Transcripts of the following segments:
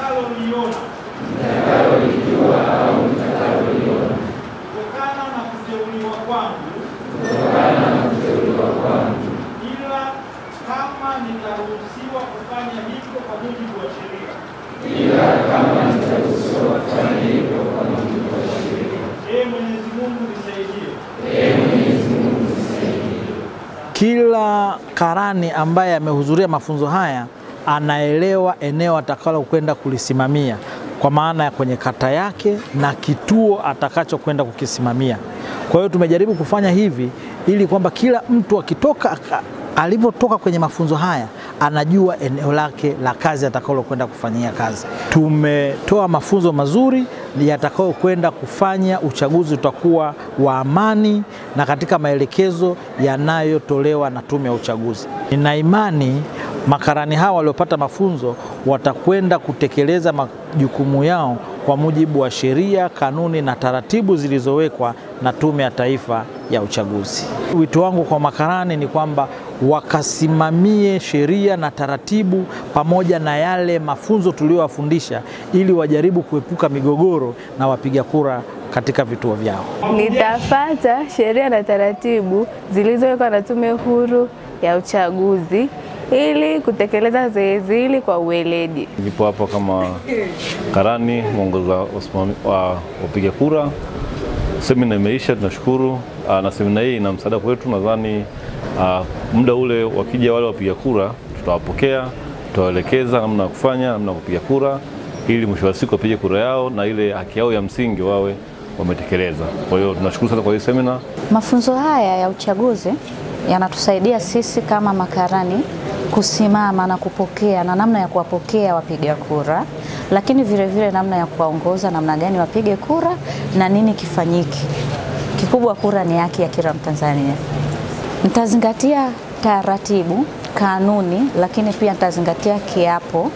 mtakaloliona au mtakaloliona kutokana na kuteuliwa kwangu, ila kama nitaruhusiwa kufanya hivyo kwa mujibu wa sheria. Mwenyezi Mungu nisaidie. Kila karani ambaye amehudhuria mafunzo haya anaelewa eneo atakalo kwenda kulisimamia, kwa maana ya kwenye kata yake na kituo atakacho kwenda kukisimamia. Kwa hiyo tumejaribu kufanya hivi ili kwamba kila mtu akitoka alivyotoka kwenye mafunzo haya anajua eneo lake la kazi atakalo kwenda kufanyia kazi. Tumetoa mafunzo mazuri yatakao kwenda kufanya uchaguzi utakuwa wa amani na katika maelekezo yanayotolewa na Tume ya Uchaguzi. Nina imani makarani hawa waliopata mafunzo watakwenda kutekeleza majukumu yao kwa mujibu wa sheria, kanuni na taratibu zilizowekwa na Tume ya Taifa ya Uchaguzi. Wito wangu kwa makarani ni kwamba wakasimamie sheria na taratibu pamoja na yale mafunzo tuliyowafundisha ili wajaribu kuepuka migogoro na wapiga kura katika vituo vyao. Nitafuata sheria na taratibu zilizowekwa na Tume Huru ya Uchaguzi ili kutekeleza zoezi hili kwa uweledi. Nipo hapa kama karani mwongoza wa wapiga kura. Semina imeisha, tunashukuru, na semina hii ina msaada kwetu. Nadhani muda ule wakija wale wapiga kura tutawapokea, tutawaelekeza namna ya kufanya, namna ya kupiga kura ili mwisho wa siku wapige kura yao na ile haki yao ya msingi wawe wametekeleza. Kwa hiyo tunashukuru sana kwa hii semina. Mafunzo haya ya uchaguzi yanatusaidia sisi kama makarani kusimama na kupokea na namna ya kuwapokea wapiga kura, lakini vile vile namna ya kuwaongoza namna gani wapige kura na nini kifanyike. Kikubwa, kura ni haki ya kila Mtanzania. Nitazingatia taratibu, kanuni, lakini pia nitazingatia kiapo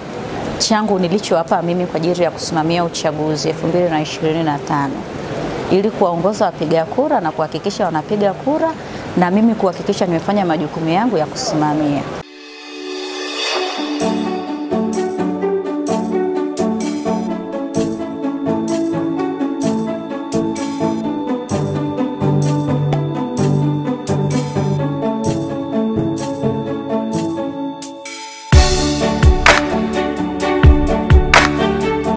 changu nilichowapa mimi kwa ajili ya kusimamia uchaguzi 2025 ili kuwaongoza wapiga kura na kuhakikisha wanapiga kura na mimi kuhakikisha nimefanya majukumu yangu ya kusimamia.